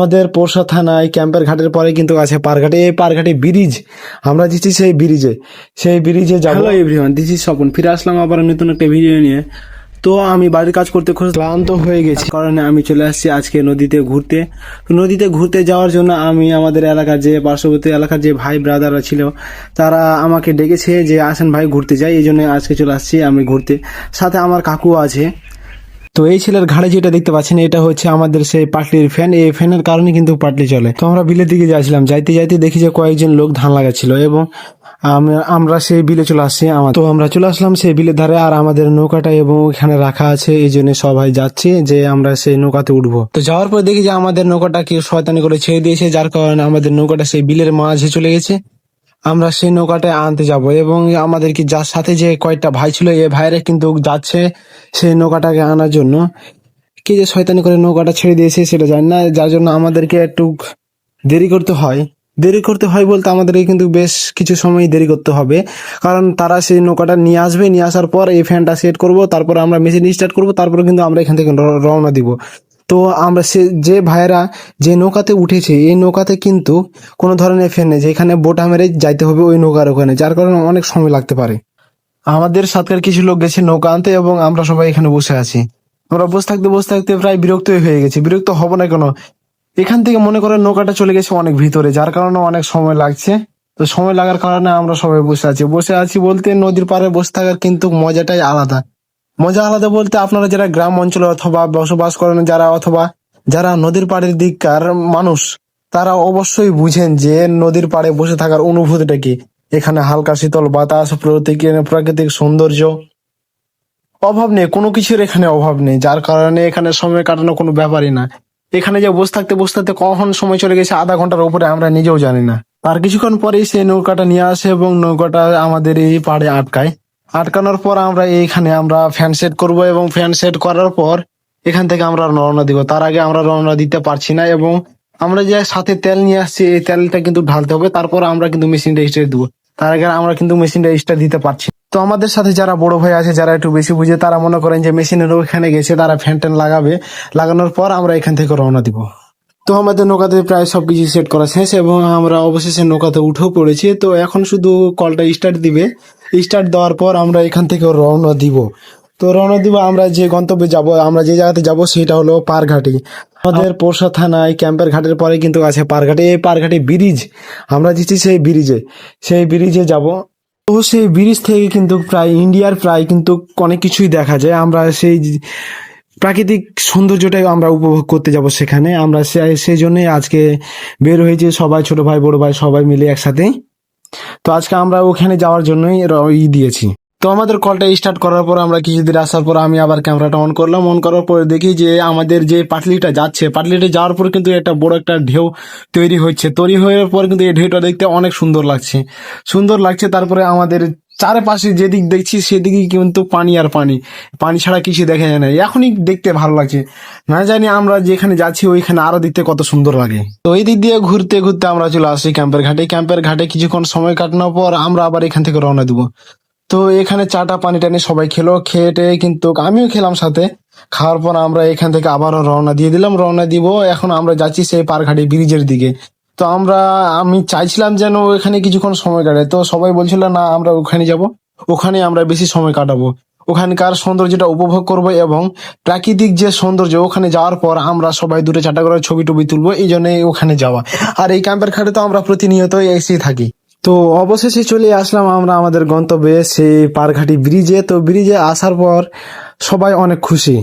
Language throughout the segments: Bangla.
আমাদের পোরশা থানায় ক্যাম্পের ঘাটের পরে কিন্তু আছে পারঘাটে। এই পারঘাটে ব্রিজ, আমরা দিচ্ছি সেই ব্রিজে যাবো। Hello everyone, this is Swapan. ফিরে আসলাম আবার নতুন একটা ভিডিও নিয়ে। তো আমি বাড়ির কাজ করতে খুব ক্লান্ত হয়ে গেছি, কারণে আমি চলে আসছি আজকে নদীতে ঘুরতে। তো নদীতে ঘুরতে যাওয়ার জন্য আমি আমাদের এলাকার যে পার্শ্ববর্তী এলাকার যে ভাই ব্রাদাররা ছিল তারা আমাকে ডেকেছে যে আসেন ভাই ঘুরতে যাই, এই জন্য আজকে চলে আসছি আমি ঘুরতে। সাথে আমার কাকু আছে। তো এই ছেলের ঘাড়ে যেটা দেখতে পাচ্ছেন এটা হচ্ছে আমাদের সেই পাটলির ফ্যান। এই ফ্যানের কারণে কিন্তু পাটলি চলে। তো আমরা বিলের দিকে যাচ্ছিলাম, যাইতে যাইতে দেখি যে কয়েকজন লোক ধান লাগাচ্ছিল এবং আমরা সেই বিলে চলে আসছি। তো আমরা চলে আসলাম সেই বিলের ধারে, আর আমাদের নৌকাটা এবং ওখানে রাখা আছে, এই জন্য সবাই যাচ্ছে যে আমরা সেই নৌকাতে উঠবো। তো যাওয়ার পর দেখি যে আমাদের নৌকাটা কি শয়তানি করে ছেড়ে দিয়েছে, যার কারণে আমাদের নৌকাটা সেই বিলের মাঝে চলে গেছে। আমরা সেই নৌকাটা আনতে যাব এবং আমাদের কি যার সাথে যে কয়েকটা ভাই ছিল এই ভাইরা কিন্তু যাচ্ছে সেই নৌকাটাকে আনার জন্য। কি যে শয়তানি করে নৌকাটা ছেড়ে দিয়েছে সেটা জানি না, যার জন্য আমাদেরকে একটু দেরি করতে হয়। বলতে আমাদেরকে কিন্তু বেশ কিছু সময় দেরি করতে হবে, কারণ তারা সেই নৌকাটা নিয়ে আসবে। নিয়ে আসার পর এই ফ্যানটা সেট করব, তারপর আমরা মেশিন স্টার্ট করব, তারপরে কিন্তু আমরা এখান থেকে রওনা দিব। তো আমরা যে ভাইয়েরা যে নৌকাতে উঠেছে এই নৌকাতে কিন্তু কোনো ধরনের ফ্যান নেই, যেখানে বোটা মেরে যাইতে হবে ওই নৌকার ওখানে, যার কারণে অনেক সময় লাগতে পারে। আমাদের সাথের কিছু লোক গেছে নৌকা আনতে এবং আমরা সবাই এখানে বসে আছি। আমরা বসে থাকতে প্রায় বিরক্তই হয়ে গেছি। বিরক্ত হব না কেন, এখান থেকে মনে করেন নৌকাটা চলে গেছে অনেক ভিতরে, যার কারণে অনেক সময় লাগছে। তো সময় লাগার কারণে আমরা সবাই বসে আছি বলতে নদীর পাড়ে বসে থাকার কিন্তু মজা আলাদা বলতে আপনারা যারা গ্রাম অঞ্চলে অথবা বসবাস করেন অথবা যারা নদীর পাড়ের দিককার মানুষ, তারা অবশ্যই বুঝেন যে নদীর পাড়ে বসে থাকার অনুভূতিটা কি। এখানে হালকা শীতল বাতাস, প্রাকৃতিক সৌন্দর্য, অভাব নেই, কোনো কিছুর এখানে অভাব নেই, যার কারণে এখানে সময় কাটানো কোনো ব্যাপারই না। এখানে যে বসে থাকতে কখন সময় চলে গেছে আধা ঘন্টার উপরে আমরা নিজেও জানি না। তার কিছুক্ষণ পরেই সেই নৌকাটা নিয়ে আসে এবং নৌকাটা আমাদের এই পাড়ে আটকানোর পর আমরা আমরা ফ্যান সেট করবো এবং ফ্যান সেট করার পর এখান থেকে আমরা রওনা দিব। তার আগে আমরা রওনা দিতে পারছি না এবং আমরা যে সাথে তেল নিয়ে আসছি এই তেলটা কিন্তু ঢালতে হবে, তারপর আমরা কিন্তু মেশিনটা স্টার্ট দিব। তার আগে আমরা কিন্তু মেশিনটা স্টার্ট দিতে পারছি না। তো আমাদের সাথে যারা বড় ভাই আছে, যারা একটু বেশি বুঝে, তারা মনে করেন যে মেশিনের ওখানে গেছে, তারা ফ্যান ট্যান লাগানোর পর আমরা এখান থেকে রওনা দিব। তো আমাদের নৌকাতে প্রায় সবকিছু সেট করা শেষ এবং আমরা অবশেষে নৌকাতে উঠেও পড়েছি। তো এখন শুধু কলটা স্টার্ট দিবে। স্টার্ট দেওয়ার পর আমরা এখান থেকে রওনা দিব। আমরা যে গন্তব্যে যাব, আমরা যে জায়গাতে যাব সেটা হলো পারঘাটি। আমাদের পোরশা থানায় ক্যাম্পের ঘাটের পরে কিন্তু আছে পারঘাটি। এই পারঘাটি ব্রিজ, আমরা দিচ্ছি সেই ব্রিজে যাব। তো সেই ব্রিজ থেকে কিন্তু প্রায় ইন্ডিয়ার প্রায় কিন্তু অনেক কিছুই দেখা যায়। আমরা সেই প্রাকৃতিক সৌন্দর্যটাই আমরা উপভোগ করতে যাব সেখানে। আমরা সেই জন্যই আজকে বের হয়েছি সবাই, ছোট ভাই বড় ভাই সবাই মিলে একসাথে। তো আজকে আমরা ওখানে যাওয়ার জন্যই দিয়েছি। তো আমাদের কলটা স্টার্ট করার পর আমরা কিছুদিন আসার পর আমি আবার ক্যামেরাটা অন করলাম। অন করার পরে দেখি যে আমাদের যে পাটলিটা যাওয়ার পর কিন্তু একটা বড় একটা ঢেউ তৈরি হওয়ার পর কিন্তু এই ঢেউটা দেখতে অনেক সুন্দর লাগছে। তারপরে আমাদের চারপাশে যেদিক দেখছি সেদিকে কিন্তু পানি আর পানি ছাড়া কিছু দেখা যায় না। এখনই দেখতে ভালো লাগছে, না জানি আমরা যেখানে যাচ্ছি ওইখানে আরো দেখতে কত সুন্দর লাগে। তো এই দিক দিয়ে ঘুরতে আমরা চলে আসছি ক্যাম্পের ঘাটে কিছুক্ষণ সময় কাটানোর পর আমরা আবার এখান থেকে রওনা দিব। তো এখানে চাটা পানি টানি সবাই খেয়ে কিন্তু আমিও খেলাম সাথে। খাওয়ার পর আমরা এখান থেকে আবারও রওনা দিব। এখন আমরা যাচ্ছি সেই পারঘাটি ব্রিজের দিকে। তো আমি চাইছিলাম যেন এখানে কিছুক্ষণ সময় কাটে, তো সবাই বলছিল না আমরা ওখানে যাব, ওখানে আমরা বেশি সময় কাটাবো, ওখানকার সৌন্দর্যটা উপভোগ করব এবং প্রাকৃতিক যে সৌন্দর্য, ওখানে যাওয়ার পর আমরা সবাই দুটো চারটা করে ছবি টবি তুলবো, এই জন্য ওখানে যাওয়া। আর এই ক্যাম্পের ঘাটে তো আমরা প্রতিনিয়ত এসেই থাকি। তো অবশেষে চলে আসলাম আমরা আমাদের গন্তব্যে সেই পারঘাটি ব্রিজে। তো ব্রিজে আসার পর সবাই অনেক খুশি,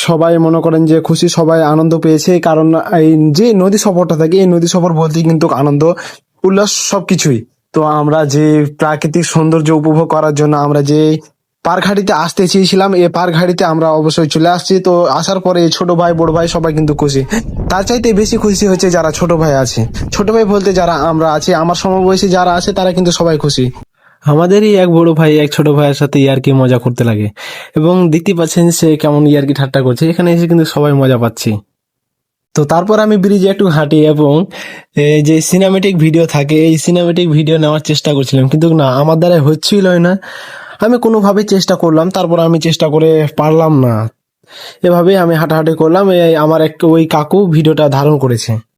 সবাই মনে করেন যে খুশি, সবাই আনন্দ পেয়েছে। কারণ এই যে নদী সফরটা থাকে, এই নদী সফর বলতে কিন্তু আনন্দ উল্লাস সবকিছুই। তো আমরা যে প্রাকৃতিক সৌন্দর্য উপভোগ করার জন্য আমরা যে পারঘাটিতে আসতে চেয়েছিলাম, এই পারঘাটিতে আমরা অবশ্যই চলে আসছি। তো আসার পরে ছোট ভাই বড় ভাই সবাই কিন্তু খুশি। তার চাইতে বেশি খুশি হচ্ছে যারা ছোট ভাই আছে, ছোট ভাই বলতে যারা আমরা আছি, আমার সমবয়সী যারা আছে, তারা কিন্তু সবাই খুশি। আমাদেরই এক বড় ভাই এক ছোট ভাইয়ের সাথে ইয়ার্কি মজা করতে লাগে এবং দেখতে পাচ্ছেন সে কেমন ইয়ার্কি ঠাট্টা করছে। এখানে এসে কিন্তু সবাই মজা পাচ্ছি। তো তারপর আমি ব্রিজে একটু হাঁটি এবং যে সিনেমেটিক ভিডিও থাকে এই সিনেমেটিক ভিডিও নেওয়ার চেষ্টা করছিলাম, কিন্তু না, আমার দ্বারা হচ্ছিলই না। আমি কোনোভাবে চেষ্টা করলাম, তারপর আমি চেষ্টা করে পারলাম না। এভাবেই আমি হাঁটাহাঁটি করলাম, এই আমার এক ওই কাকু ভিডিওটা ধারণ করেছে।